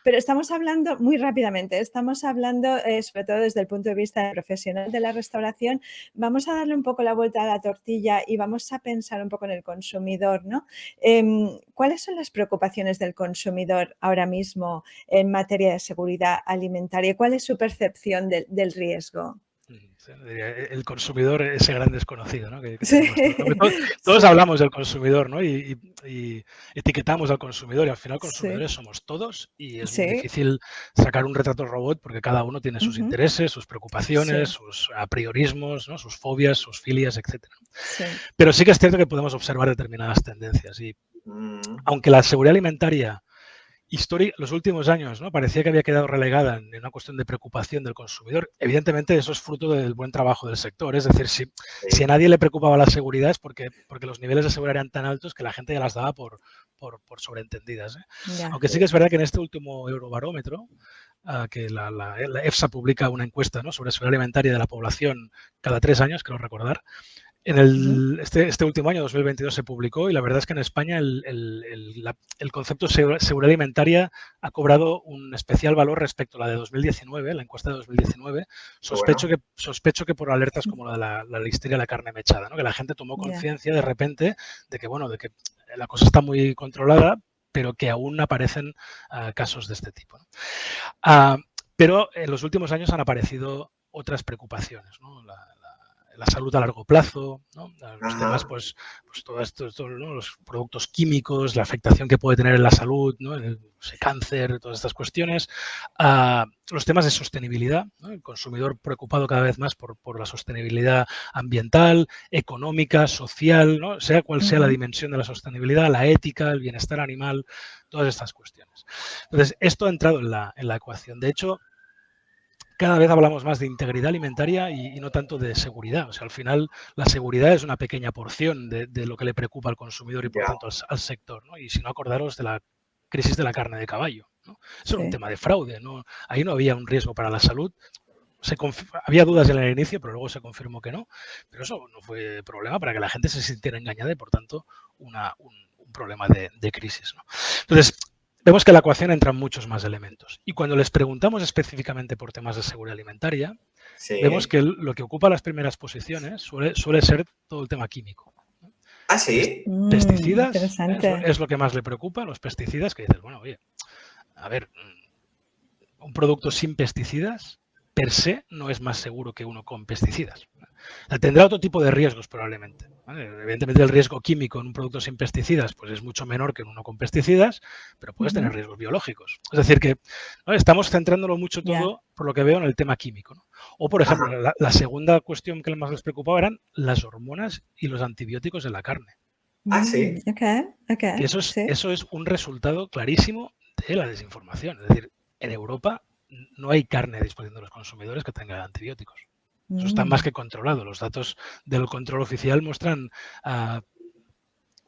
Pero estamos hablando, muy rápidamente, estamos hablando sobre todo desde el punto de vista del profesional de la restauración. Vamos a darle un poco la vuelta a la tortilla y vamos a pensar un poco en el consumidor, ¿no? ¿Cuáles son las preocupaciones del consumidor ahora mismo en materia de seguridad alimentaria? ¿Cuál es su percepción del riesgo? El consumidor, ese gran desconocido, ¿no? que Sí, tenemos todos, ¿no? Todos sí, hablamos del consumidor, ¿no? Y etiquetamos al consumidor y al final sí, consumidores somos todos y es muy sí, difícil sacar un retrato robot porque cada uno tiene sus ujú, intereses, sus preocupaciones, sí, sus apriorismos, ¿no? Sus fobias, sus filias, etcétera. sí, Pero sí que es cierto que podemos observar determinadas tendencias y Mm, aunque la seguridad alimentaria los últimos años, ¿no? Parecía que había quedado relegada en una cuestión de preocupación del consumidor. Evidentemente, eso es fruto del buen trabajo del sector. Es decir, si a sí. nadie le preocupaba la seguridad es porque los niveles de seguridad eran tan altos que la gente ya las daba por sobreentendidas, ¿eh? ya, Aunque sí que es verdad que en este último Eurobarómetro, que la EFSA publica una encuesta, ¿no? sobre seguridad alimentaria de la población cada 3 años, creo recordar, ujú, este último año, 2022, se publicó y la verdad es que en España el concepto de seguridad alimentaria ha cobrado un especial valor respecto a la de 2019, la encuesta de 2019. Qué bueno. Sospecho que por alertas como la de la listeria de la carne mechada, ¿no? Que la gente tomó ya, conciencia de repente de que, bueno, de que la cosa está muy controlada, pero que aún aparecen casos de este tipo, ¿no? Ah, pero en los últimos años han aparecido otras preocupaciones, ¿no? La salud a largo plazo, ¿no? Los temas, Ajá. pues todo esto, ¿no? Los productos químicos, la afectación que puede tener en la salud, ¿no? El cáncer, todas estas cuestiones. Los temas de sostenibilidad, ¿no? El consumidor preocupado cada vez más por la sostenibilidad ambiental, económica, social, ¿no? Sea cual sea la ujú, dimensión de la sostenibilidad, la ética, el bienestar animal, todas estas cuestiones. Entonces, esto ha entrado en la ecuación. De hecho, cada vez hablamos más de integridad alimentaria y no tanto de seguridad. O sea, al final la seguridad es una pequeña porción de lo que le preocupa al consumidor y por Ya. tanto al sector, ¿no? Y si no, acordaros de la crisis de la carne de caballo, ¿no? Eso era un sí, tema de fraude, ¿no? Ahí no había un riesgo para la salud. Había dudas en el inicio, pero luego se confirmó que no. Pero eso no fue problema para que la gente se sintiera engañada y, por tanto, un problema de crisis, ¿no? Entonces, vemos que en la ecuación entran muchos más elementos. Y cuando les preguntamos específicamente por temas de seguridad alimentaria, vemos Sí. que lo que ocupa las primeras posiciones suele ser todo el tema químico, ¿no? Ah, sí. Pesticidas, interesante. es lo que más le preocupa, los pesticidas, que dices, bueno, oye, a ver, un producto sin pesticidas per se no es más seguro que uno con pesticidas. Tendrá otro tipo de riesgos probablemente, ¿vale? Evidentemente el riesgo químico en un producto sin pesticidas pues es mucho menor que en uno con pesticidas, pero puedes tener Ujú, riesgos biológicos. Es decir que, ¿no? Estamos centrándolo mucho ya, todo, por lo que veo, en el tema químico, ¿no? O, por ejemplo, Ajá. la segunda cuestión que más les preocupaba eran las hormonas y los antibióticos en la carne. Ah, sí. ok, ok, Que sí, eso es un resultado clarísimo de la desinformación. Es decir, en Europa no hay carne a disposición de los consumidores que tenga antibióticos. Eso está más mm, que controlado. Los datos del control oficial muestran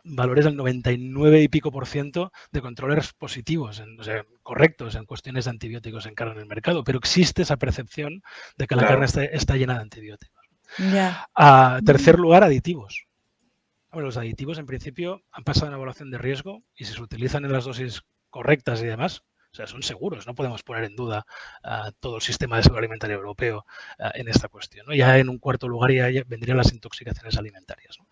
valores del 99 y pico por ciento de controles positivos, o sea, correctos en cuestiones de antibióticos en carne en el mercado, pero existe esa percepción de que la carne Claro. está llena de antibióticos. ya, Tercer lugar, aditivos. Bueno, los aditivos en principio han pasado una evaluación de riesgo y si se utilizan en las dosis correctas y demás, o sea, son seguros. No podemos poner en duda todo el sistema de seguridad alimentaria europeo en esta cuestión, ¿no? Ya en un cuarto lugar ya vendrían las intoxicaciones alimentarias, ¿no?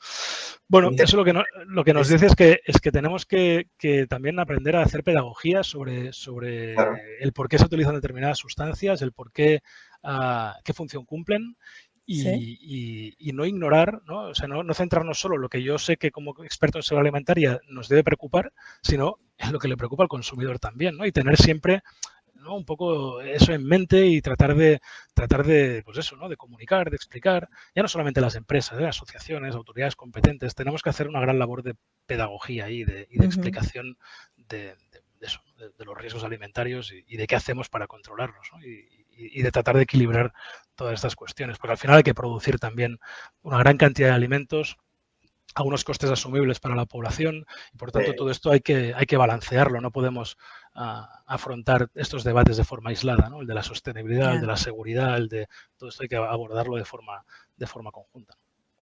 Bueno, Inter- eso lo que nos es- dice es que tenemos que también aprender a hacer pedagogía claro. sobre el por qué se utilizan determinadas sustancias, el por qué, qué función cumplen sí, y no ignorar, ¿no? O sea, no centrarnos solo en lo que yo sé que como experto en seguridad alimentaria nos debe preocupar, sino en lo que le preocupa al consumidor también, ¿no? Y tener siempre, ¿no? Un poco eso en mente y tratar de, pues eso, ¿no? De comunicar, de explicar, ya no solamente las empresas, asociaciones, autoridades competentes, tenemos que hacer una gran labor de pedagogía y de ujú, explicación de eso, de los riesgos alimentarios y de qué hacemos para controlarlos, ¿no? Y de tratar de equilibrar todas estas cuestiones, porque al final hay que producir también una gran cantidad de alimentos a unos costes asumibles para la población y por tanto todo esto hay que balancearlo, no podemos afrontar estos debates de forma aislada, ¿no? El de la sostenibilidad, el de ya. la seguridad, el de todo esto hay que abordarlo de forma conjunta.